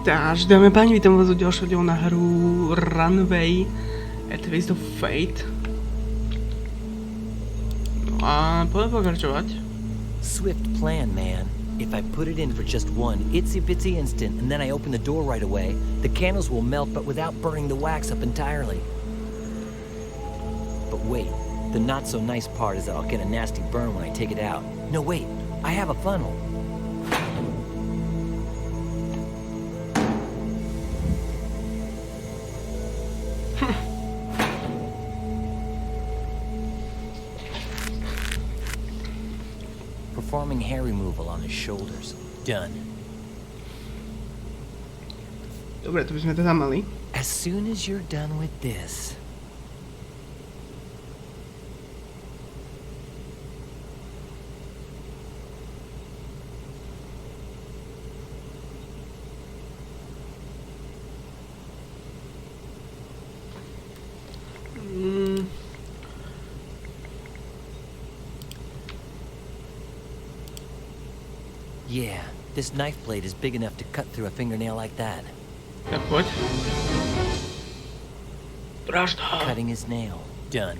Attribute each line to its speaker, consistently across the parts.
Speaker 1: Takže dámy a páni, vítam vás u ďalšieho dielu na hru Runaway A Twist of Fate. No a poďme pokračovať.
Speaker 2: Swift plan, man. If I put it in for just one itsy-bitsy instant and then I open the door right away, the candles will melt but without burning the wax up entirely. But wait, the not-so-nice part is that I'll get a nasty burn when I take it out. No, wait, I have a funnel. Performing hair removal on his shoulders. Done.
Speaker 1: Dobre, to by sme teda mali.
Speaker 2: As soon as you're done with this... Yeah, this knife blade is big enough to cut through a fingernail like that.
Speaker 1: Tak poď. Vražda.
Speaker 2: Cutting his nail. Done.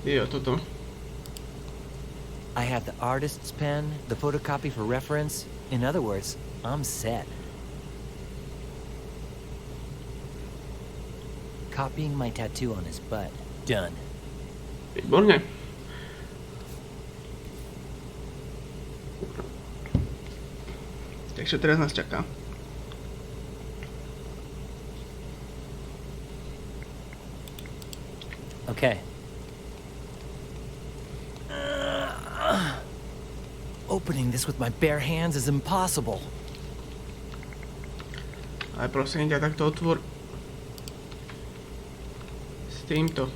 Speaker 1: Jo, toto.
Speaker 2: I have the artist's pen, the photocopy for reference. In other words, I'm set. Copying my tattoo on his butt. Done.
Speaker 1: Výborne. Takže teraz nás čaká.
Speaker 2: Okay. Opening this with my bare hands is impossible.
Speaker 1: Ale prosím ťa, takto otvor. S týmto.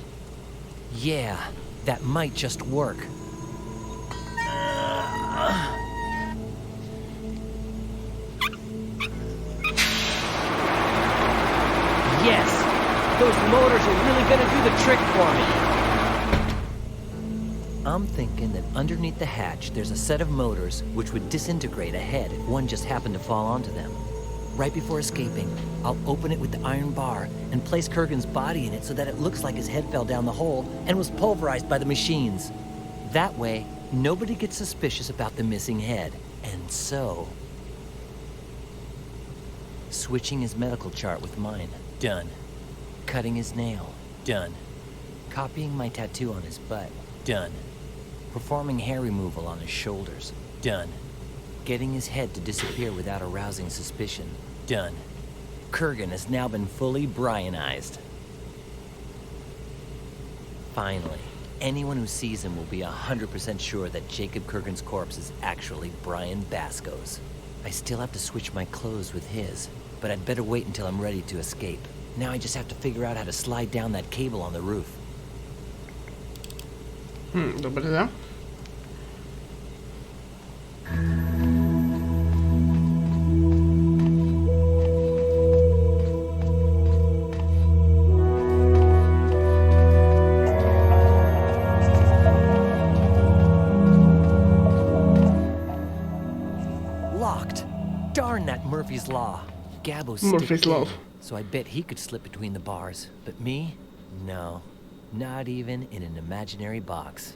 Speaker 2: Yeah, that might just work. Yes! Those motors are really gonna do the trick for me. I'm thinking that underneath the hatch there's a set of motors which would disintegrate a head if one just happened to fall onto them. Right before escaping, I'll open it with the iron bar and place Kurgan's body in it so that it looks like his head fell down the hole and was pulverized by the machines. That way, nobody gets suspicious about the missing head. And so... Switching his medical chart with mine. Done. Cutting his nail. Done. Copying my tattoo on his butt. Done. Performing hair removal on his shoulders. Done. Getting his head to disappear without arousing suspicion. Done. Kurgan has now been fully Brianized. Finally, anyone who sees him will be 100% sure that Jacob Kurgan's corpse is actually Brian Basco's. I still have to switch my clothes with his, but I'd better wait until I'm ready to escape. Now I just have to figure out how to slide down that cable on the roof.
Speaker 1: Dobre teda.
Speaker 2: Locked. Darn that Murphy's Law. Gabbo's
Speaker 1: Murphy's
Speaker 2: stick
Speaker 1: Law.
Speaker 2: thin, so I bet he could slip between the bars. But me? No. Not even in an imaginary box.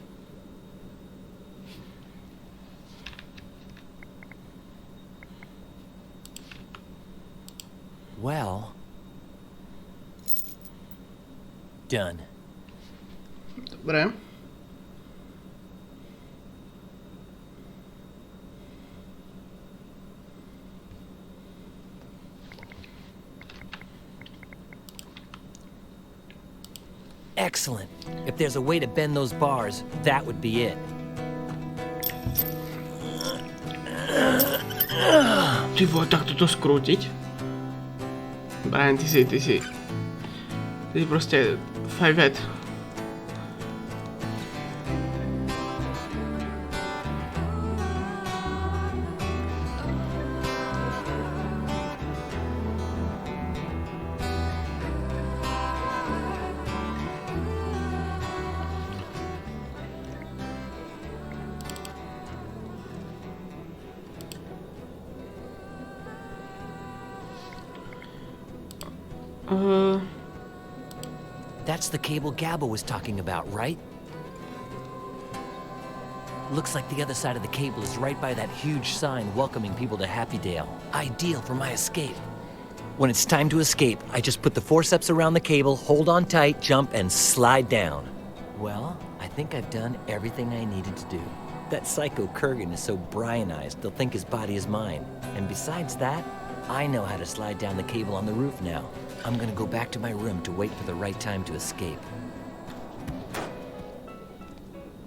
Speaker 2: Well... Done.
Speaker 1: Dobre.
Speaker 2: Excellent. If there's a way to bend those bars, that would be it.
Speaker 1: Ty vole, tak toto skrútiť? Brian, ty si proste 5-head.
Speaker 2: That's the cable Gabba was talking about, right? Looks like the other side of the cable is right by that huge sign welcoming people to Happy Dale. Ideal for my escape. When it's time to escape, I just put the forceps around the cable, hold on tight, jump, and slide down. Well, I think I've done everything I needed to do. That psycho Kurgan is so Brianized, they'll think his body is mine. And besides that, I know how to slide down the cable on the roof now. I'm gonna go back to my room to wait for the right time to escape.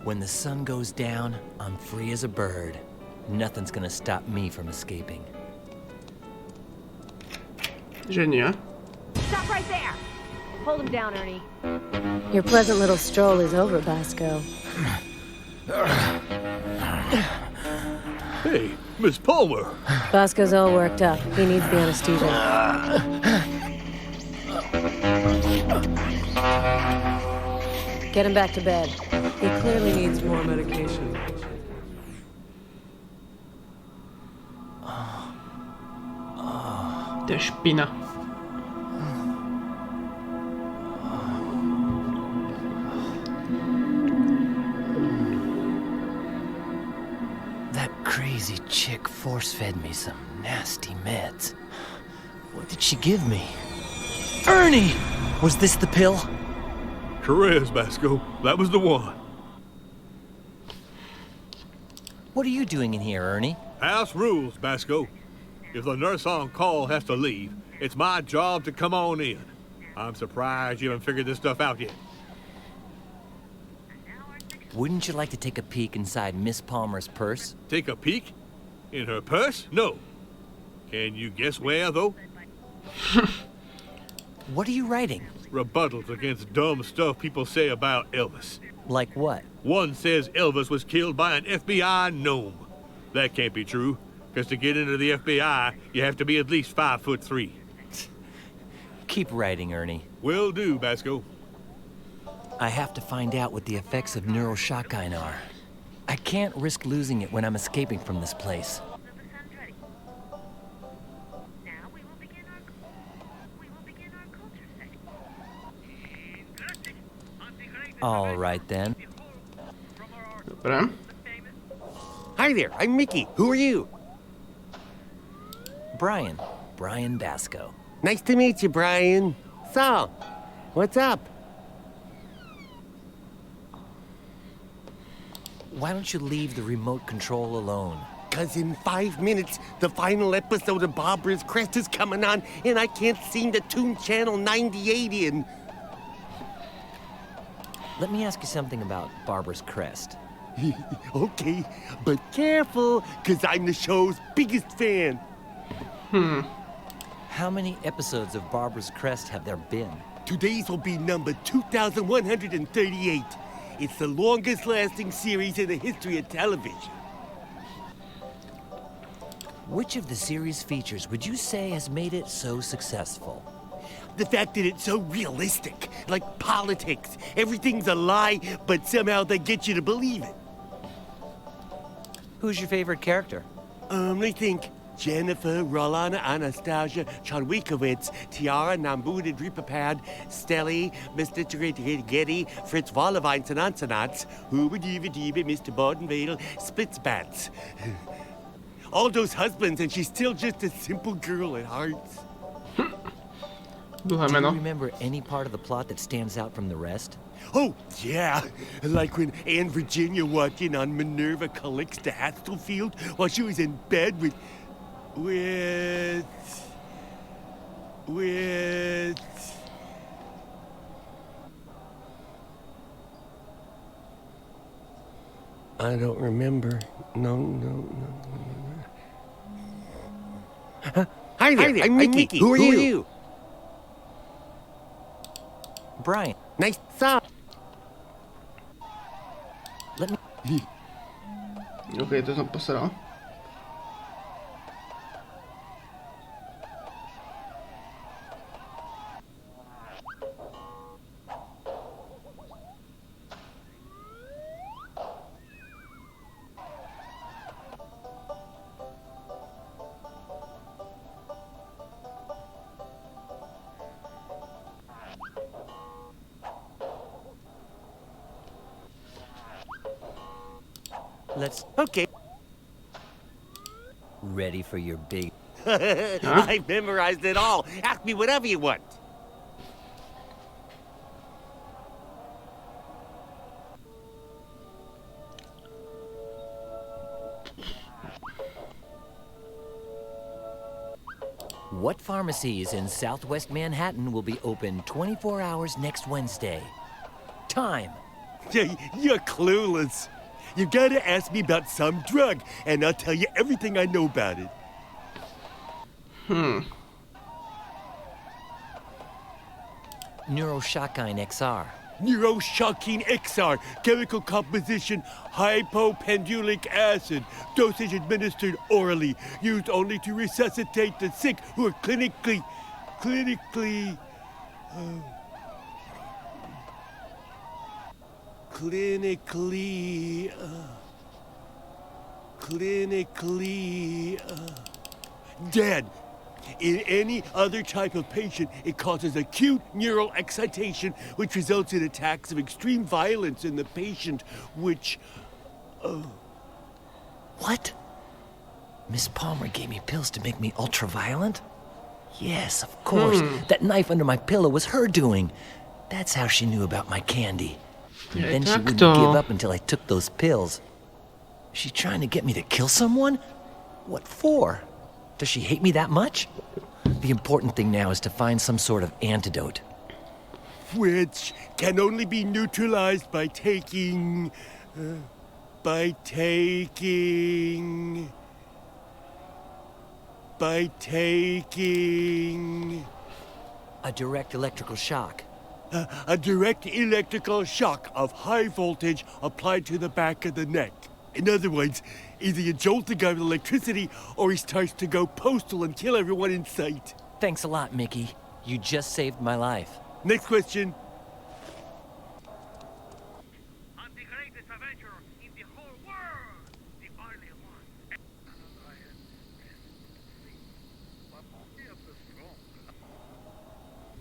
Speaker 2: When the sun goes down, I'm free as a bird. Nothing's gonna stop me from escaping.
Speaker 1: Že nie.
Speaker 3: Stop right there! Hold him down, Ernie.
Speaker 4: Your pleasant little stroll is over, Basco.
Speaker 5: Hey, Miss Palmer.
Speaker 4: Basco's all worked up. He needs the anesthesia. Get him back to bed. He clearly needs more medication.
Speaker 1: To je špina.
Speaker 2: That crazy chick force-fed me some nasty meds. What did she give me? Ernie! Was this the pill?
Speaker 5: Sure is, Basco. That was the one.
Speaker 2: What are you doing in here, Ernie?
Speaker 5: House rules, Basco. If the nurse on call has to leave, it's my job to come on in. I'm surprised you haven't figured this stuff out yet.
Speaker 2: Wouldn't you like to take a peek inside Miss Palmer's purse?
Speaker 5: Take a peek? In her purse? No. Can you guess where, though?
Speaker 2: What are you writing?
Speaker 5: Rebuttals against dumb stuff people say about Elvis.
Speaker 2: Like what?
Speaker 5: One says Elvis was killed by an FBI gnome. That can't be true, because to get into the FBI, you have to be at least 5'3".
Speaker 2: Keep writing, Ernie.
Speaker 5: Will do, Basco.
Speaker 2: I have to find out what the effects of neuroshotgun are. I can't risk losing it when I'm escaping from this place. All right, then.
Speaker 1: Dobre.
Speaker 6: Hi there, I'm Mickey. Who are you?
Speaker 2: Brian Basco.
Speaker 6: Nice to meet you, Brian. So, what's up?
Speaker 2: Why don't you leave the remote control alone?
Speaker 6: 'Cause in 5 minutes, the final episode of Barbara's Crest is coming on, and I can't seem to tune channel 98 in.
Speaker 2: Let me ask you something about Barbara's Crest.
Speaker 6: Okay, but careful, 'cause I'm the show's biggest fan.
Speaker 2: How many episodes of Barbara's Crest have there been?
Speaker 6: Today's will be number 2138. It's the longest lasting series in the history of television.
Speaker 2: Which of the series' features would you say has made it so successful?
Speaker 6: The fact that it's so realistic, like politics. Everything's a lie, but somehow they get you to believe it.
Speaker 2: Who's your favorite character?
Speaker 6: I think Jennifer, Rolana, Anastasia, Charwikowitz, Tiara, Nambuda, Dripapad, Stelly, Mr. Getty, Fritz Wolleweinz and Ansonats, Huber Diva Diva, Mr. Bodenvale, Splitzbats. All those husbands, and she's still just a simple girl at heart.
Speaker 2: Do you
Speaker 1: Dlhé meno.
Speaker 2: remember any part of the plot that stands out from the rest?
Speaker 6: Oh, yeah. Like when Anne Virginia walked in on Minerva Calixta Hatfield while she was in bed with... I don't remember. No. Hi there, I'm Mickey. Who are you?
Speaker 2: Brian,
Speaker 6: Nice saw.
Speaker 2: let me...
Speaker 1: Ok, to som posral.
Speaker 2: Let's...
Speaker 6: Okay.
Speaker 2: Ready for your big...
Speaker 6: I've memorized it all. Ask me whatever you want.
Speaker 2: What pharmacies in Southwest Manhattan will be open 24 hours next Wednesday? Time.
Speaker 6: You're clueless. You gotta ask me about some drug, and I'll tell you everything I know about it.
Speaker 2: Neuroshokine XR.
Speaker 6: Neuroshocking XR, chemical composition, hypopendulic acid, dosage administered orally, used only to resuscitate the sick who are clinically, dead. In any other type of patient, it causes acute neural excitation, which results in attacks of extreme violence in the patient, which...
Speaker 2: What? Miss Palmer gave me pills to make me ultra-violent? Yes, of course. That knife under my pillow was her doing. That's how she knew about my candy. And then she wouldn't give up until I took those pills. Is she trying to get me to kill someone? What for? Does she hate me that much? The important thing now is to find some sort of antidote.
Speaker 6: Which can only be neutralized by taking... a
Speaker 2: direct electrical shock.
Speaker 6: A direct electrical shock of high voltage applied to the back of the neck. In other words, either you jolt the guy with electricity, or he starts to go postal and kill everyone in sight.
Speaker 2: Thanks a lot, Mickey. You just saved my life.
Speaker 6: Next question.
Speaker 5: I'm the greatest adventurer in the whole world. The only one.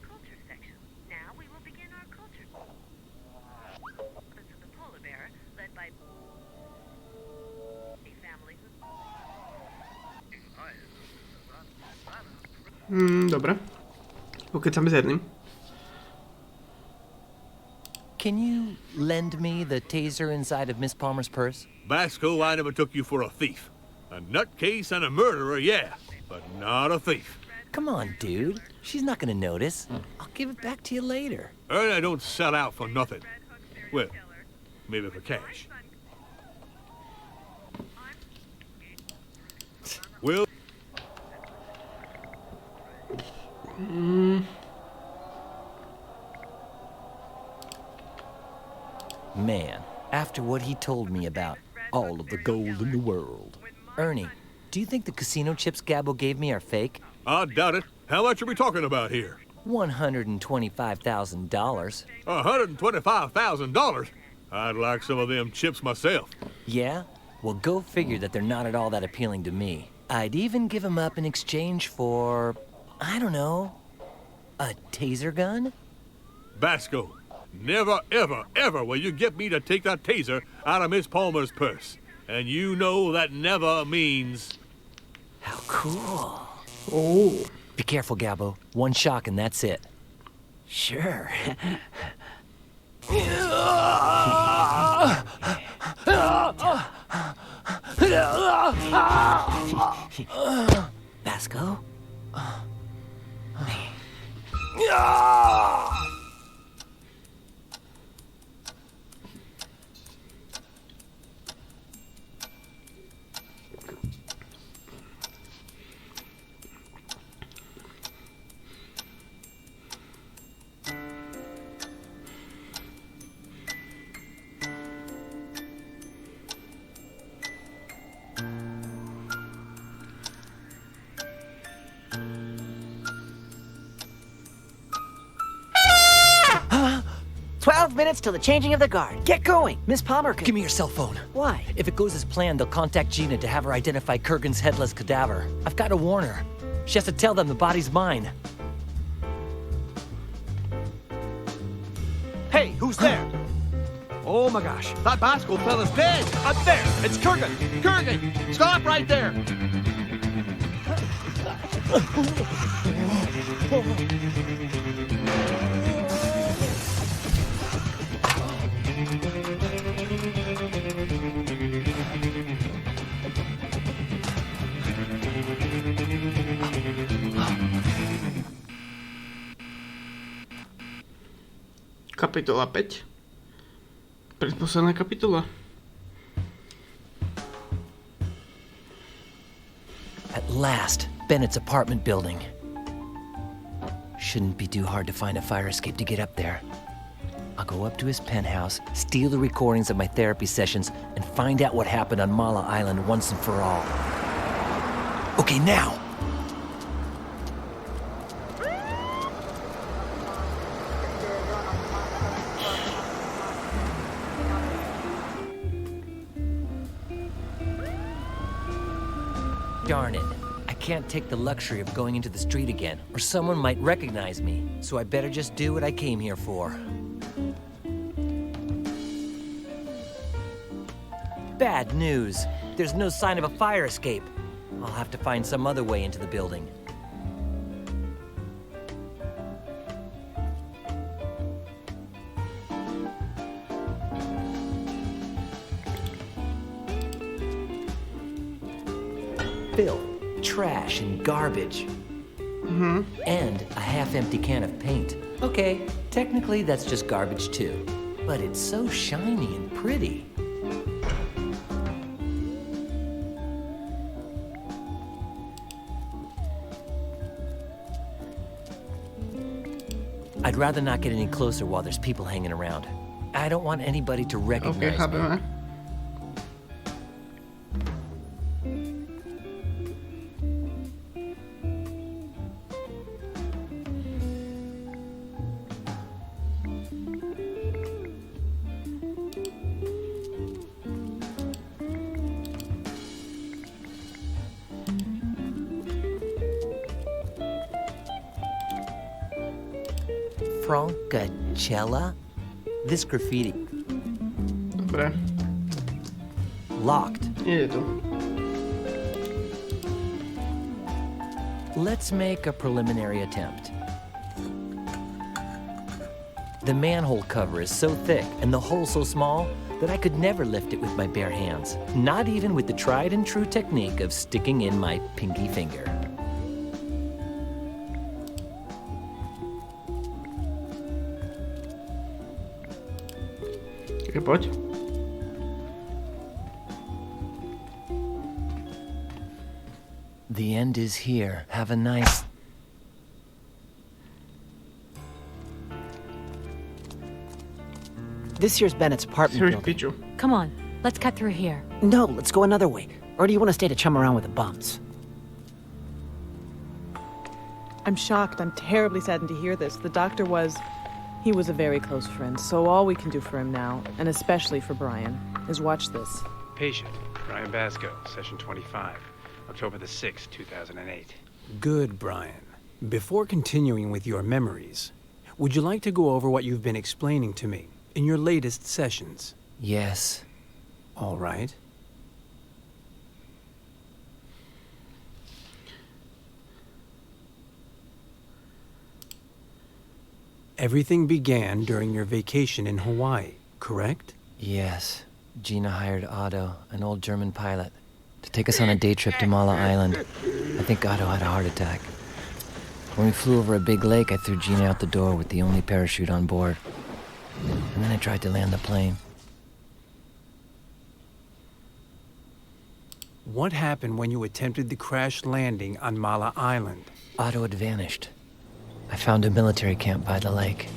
Speaker 3: Culture section. Now we will begin our culture. This is the polar bear, led by a family.
Speaker 1: Dobre. Pokecamy z jednym.
Speaker 2: Can you lend me the taser inside of Miss Palmer's purse?
Speaker 5: Basco, I never took you for a thief. A nutcase and a murderer, yeah, but not a thief.
Speaker 2: Come on, dude. She's not gonna notice. I'll give it back to you later.
Speaker 5: I don't sell out for nothing. Well, maybe for cash. Well...
Speaker 2: Man, after what he told me about all of the gold in the world. Ernie, do you think the casino chips Gabbo gave me are fake?
Speaker 5: I doubt it. How much are we talking about here?
Speaker 2: $125,000.
Speaker 5: $125,000? I'd like some of them chips myself.
Speaker 2: Yeah? Well, go figure that they're not at all that appealing to me. I'd even give them up in exchange for, I don't know, a taser gun?
Speaker 5: Basco, never, ever, ever will you get me to take that taser out of Miss Palmer's purse. And you know that never means...
Speaker 2: How cool.
Speaker 1: Oh.
Speaker 2: Be careful, Gabbo. One shock and that's it. Sure. Basco?
Speaker 7: Minutes till the changing of the guard. Get going. Miss Palmer can...
Speaker 2: Give me your cell phone.
Speaker 7: Why?
Speaker 2: If it goes as planned, they'll contact Gina to have her identify Kurgan's headless cadaver. I've got to warn her. She has to tell them the body's mine.
Speaker 8: Hey, who's there? Oh my gosh, that bicycle fella's dead! Up there! It's Kurgan! Kurgan! Stop right there!
Speaker 1: Kapitola 5. Predposledná kapitola.
Speaker 2: At last, Bennett's apartment building. Shouldn't be too hard to find a fire escape to get up there. I'll go up to his penthouse, steal the recordings of my therapy sessions, and find out what happened on Mala Island once and for all. Okay, now! Darn it. I can't take the luxury of going into the street again, or someone might recognize me, so I better just do what I came here for. Bad news. There's no sign of a fire escape. I'll have to find some other way into the building. Filth, trash, and garbage. And a half-empty can of paint. Okay, technically that's just garbage too. But it's so shiny and pretty. I'd rather not get any closer while there's people hanging around. I don't want anybody to recognize me.
Speaker 1: chápeme.
Speaker 2: Francacella? This graffiti.
Speaker 1: Dobre,
Speaker 2: Locked.
Speaker 1: ide tu.
Speaker 2: Let's make a preliminary attempt. The manhole cover is so thick and the hole so small that I could never lift it with my bare hands, not even with the tried and true technique of sticking in my pinky finger.
Speaker 1: Čakaj, poď.
Speaker 2: The end is here. Have a nice...
Speaker 7: This here's Bennett's apartment
Speaker 1: Seriš
Speaker 7: building.
Speaker 1: piču.
Speaker 4: Come on, let's cut through here.
Speaker 7: No, let's go another way. Or do you want to stay to chum around with the bums?
Speaker 9: I'm shocked. I'm terribly saddened to hear this. The doctor he was a very close friend, so all we can do for him now, and especially for Brian, is watch this.
Speaker 10: Patient, Brian Basco, session 25, October the 6th, 2008.
Speaker 8: Good, Brian. Before continuing with your memories, would you like to go over what you've been explaining to me in your latest sessions?
Speaker 2: Yes.
Speaker 8: All right. Everything began during your vacation in Hawaii, correct?
Speaker 2: Yes. Gina hired Otto, an old German pilot, to take us on a day trip to Mala Island. I think Otto had a heart attack. When we flew over a big lake, I threw Gina out the door with the only parachute on board. And then I tried to land the plane.
Speaker 8: What happened when you attempted the crash landing on Mala Island?
Speaker 2: Otto had vanished. I found a military camp by the lake.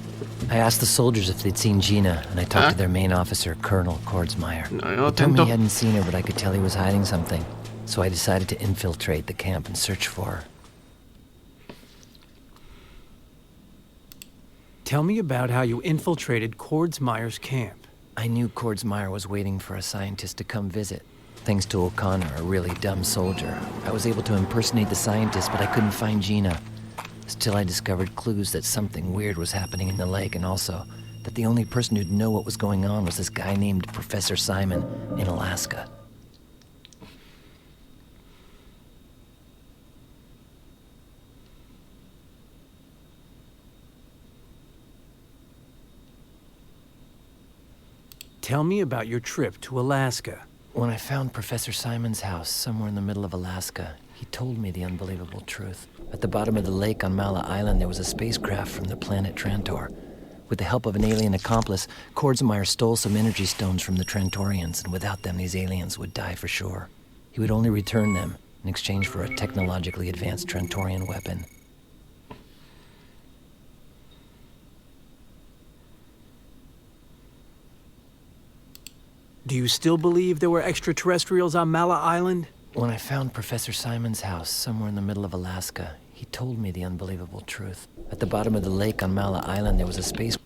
Speaker 2: I asked the soldiers if they'd seen Gina, and I talked to their main officer, Colonel Kordsmeyer.
Speaker 1: No,
Speaker 2: He told me he hadn't seen her, but I could tell he was hiding something. So I decided to infiltrate the camp and search for her.
Speaker 8: Tell me about how you infiltrated Kordsmeyer's camp.
Speaker 2: I knew Kordsmeyer was waiting for a scientist to come visit. Thanks to O'Connor, a really dumb soldier, I was able to impersonate the scientist, but I couldn't find Gina. Still, I discovered clues that something weird was happening in the lake, and also that the only person who'd know what was going on was this guy named Professor Simon in Alaska.
Speaker 8: Tell me about your trip to Alaska.
Speaker 2: When I found Professor Simon's house somewhere in the middle of Alaska, he told me the unbelievable truth. At the bottom of the lake on Mala Island, there was a spacecraft from the planet Trantor. With the help of an alien accomplice, Kordsmeyer stole some energy stones from the Trantorians, and without them, these aliens would die for sure. He would only return them in exchange for a technologically advanced Trantorian weapon.
Speaker 8: Do you still believe there were extraterrestrials on Mala Island?
Speaker 2: When I found Professor Simon's house somewhere in the middle of Alaska, he told me the unbelievable truth. At the bottom of the lake on Mala Island, there was a space...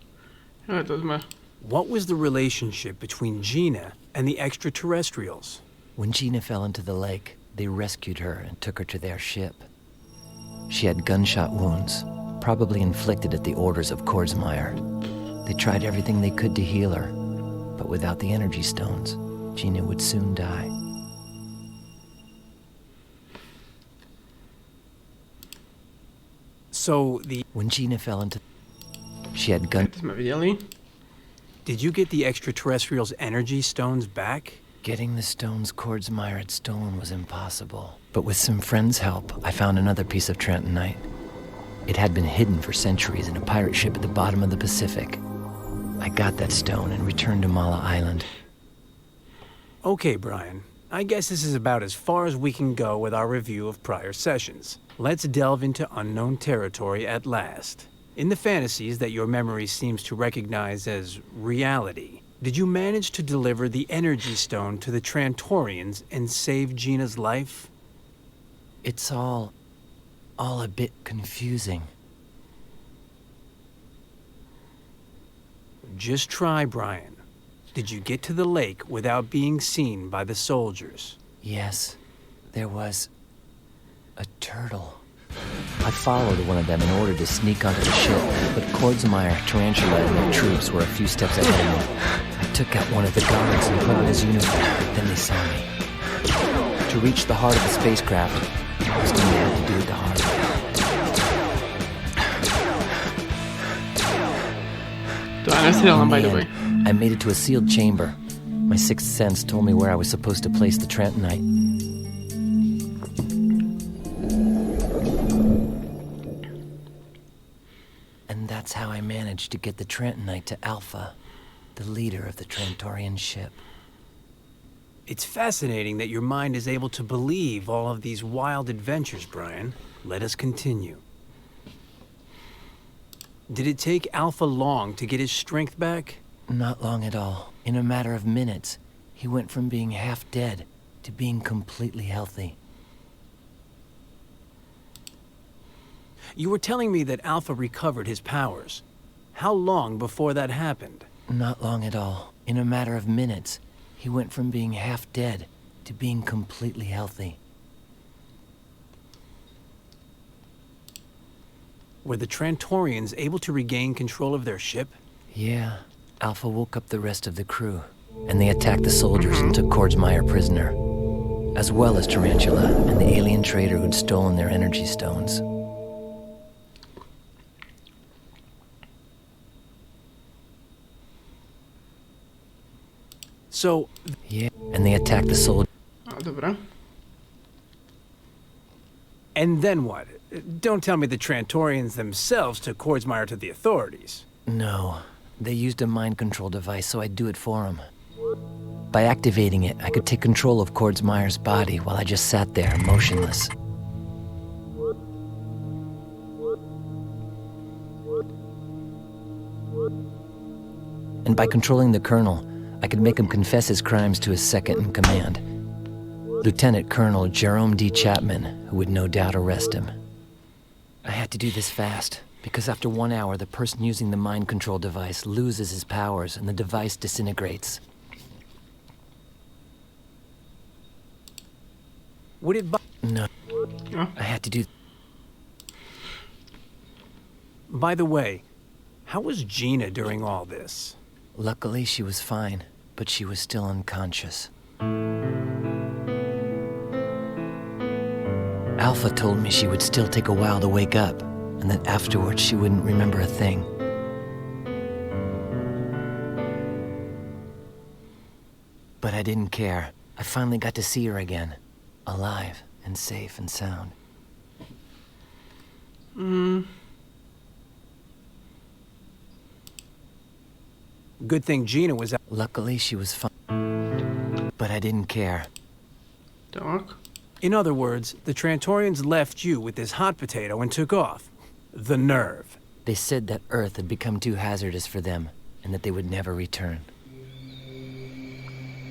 Speaker 8: What was the relationship between Gina and the extraterrestrials?
Speaker 2: When Gina fell into the lake, they rescued her and took her to their ship. She had gunshot wounds, probably inflicted at the orders of Kordsmeyer. They tried everything they could to heal her, but without the energy stones, Gina would soon die.
Speaker 8: So
Speaker 2: when Gina fell into... She had gun...
Speaker 8: Did you get the extraterrestrials' energy stones back?
Speaker 2: Getting the stones Kordsmeyer had stolen was impossible. But with some friends' help, I found another piece of Trentonite. It had been hidden for centuries in a pirate ship at the bottom of the Pacific. I got that stone and returned to Mala Island.
Speaker 8: Okay, Brian. I guess this is about as far as we can go with our review of prior sessions. Let's delve into unknown territory at last. In the fantasies that your memory seems to recognize as reality, did you manage to deliver the energy stone to the Trantorians and save Gina's life?
Speaker 2: It's all a bit confusing.
Speaker 8: Just try, Brian. Did you get to the lake without being seen by the soldiers?
Speaker 2: Yes, there was a turtle. I followed one of them in order to sneak onto the ship, but Kordsmeyer, Tarantula, and their troops were a few steps ahead of me. I took out one of the guards and put on his uniform, but then they saw me. To reach the heart of the spacecraft, I was going to have to do it the hard way. I made it to a sealed chamber. My sixth sense told me where I was supposed to place the Trentonite. And that's how I managed to get the Trentonite to Alpha, the leader of the Trantorian ship.
Speaker 8: It's fascinating that your mind is able to believe all of these wild adventures, Brian. Let us continue. Did it take Alpha long to get his strength back?
Speaker 2: Not long at all. In a matter of minutes, he went from being half dead to being completely healthy.
Speaker 8: You were telling me that Alpha recovered his powers. How long before that happened?
Speaker 2: Not long at all. In a matter of minutes, he went from being half dead to being completely healthy.
Speaker 8: Were the Trantorians able to regain control of their ship?
Speaker 2: Yeah. Alpha woke up the rest of the crew, and they attacked the soldiers and took Kordsmeyer prisoner, as well as Tarantula and the alien trader who'd stolen their energy stones.
Speaker 8: So...
Speaker 2: Yeah, and they attacked the soldiers.
Speaker 8: And then what? Don't tell me the Trantorians themselves took Kordsmeyer to the authorities.
Speaker 2: No. They used a mind control device, so I'd do it for them. By activating it, I could take control of Kordsmeyer's body while I just sat there, motionless. And by controlling the Colonel, I could make him confess his crimes to his second-in-command, Lieutenant Colonel Jerome D. Chapman, who would no doubt arrest him. I had to do this fast, because after 1 hour, the person using the mind control device loses his powers and the device disintegrates.
Speaker 8: Would it
Speaker 2: No. I had to do...
Speaker 8: By the way, How was Gina during all this?
Speaker 2: Luckily, she was fine, but she was still unconscious. Alpha told me she would still take a while to wake up, and that afterwards she wouldn't remember a thing. But I didn't care. I finally got to see her again, alive and safe and sound.
Speaker 8: Good thing Gina was out.
Speaker 2: Luckily, she was fine, but I didn't care.
Speaker 1: Tak.
Speaker 8: In other words, the Trantorians left you with this hot potato and took off. The nerve.
Speaker 2: They said that Earth had become too hazardous for them, and that they would never return.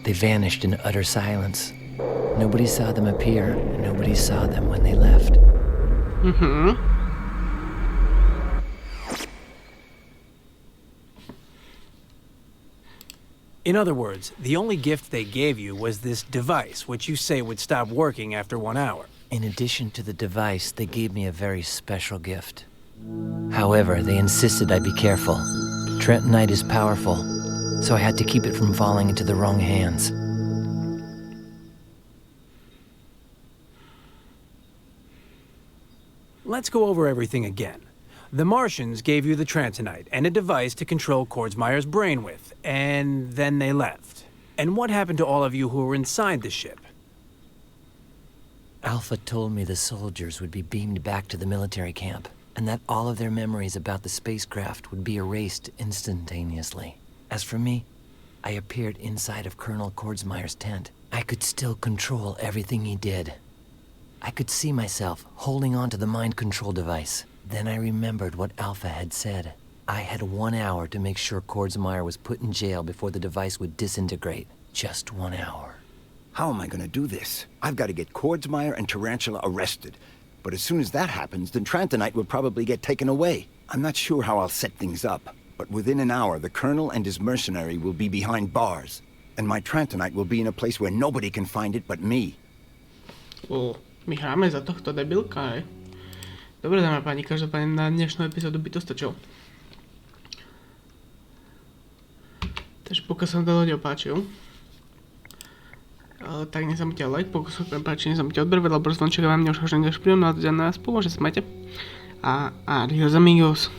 Speaker 2: They vanished in utter silence. Nobody saw them appear, and nobody saw them when they left.
Speaker 8: In other words, the only gift they gave you was this device, which you say would stop working after 1 hour.
Speaker 2: In addition to the device, they gave me a very special gift. However, they insisted I be careful. Trentonite is powerful, so I had to keep it from falling into the wrong hands.
Speaker 8: Let's go over everything again. The Martians gave you the Trentonite and a device to control Kordsmeyer's brain with, and then they left. And what happened to all of you who were inside the ship?
Speaker 2: Alpha told me the soldiers would be beamed back to the military camp, and that all of their memories about the spacecraft would be erased instantaneously. As for me, I appeared inside of Colonel Kordsmeyer's tent. I could still control everything he did. I could see myself holding on to the mind control device. Then I remembered what Alpha had said. I had 1 hour to make sure Kordsmeyer was put in jail before the device would disintegrate. Just 1 hour.
Speaker 11: How am I gonna do this? I've got to get Kordsmeyer and Tarantula arrested. But as soon as that happens, then Trantonite will probably get taken away. I'm not sure how I'll set things up, but within an hour, the Colonel and his mercenary will be behind bars. And my Trantonite will be in a place where nobody can find it but me.
Speaker 1: My hráme za tohto debilka, hej. Dobre, dáme páni, každopádne na dnešnú epizódu by to stačilo. Takže pokiaľ sa vám to video páčil, tak nezabudnite like, pokiaľ sa vám páči, nezabudnite odber, vedľa zvončeka vám neuškožený, než príjemná, na vás pomôže, smajte. A adios amigos.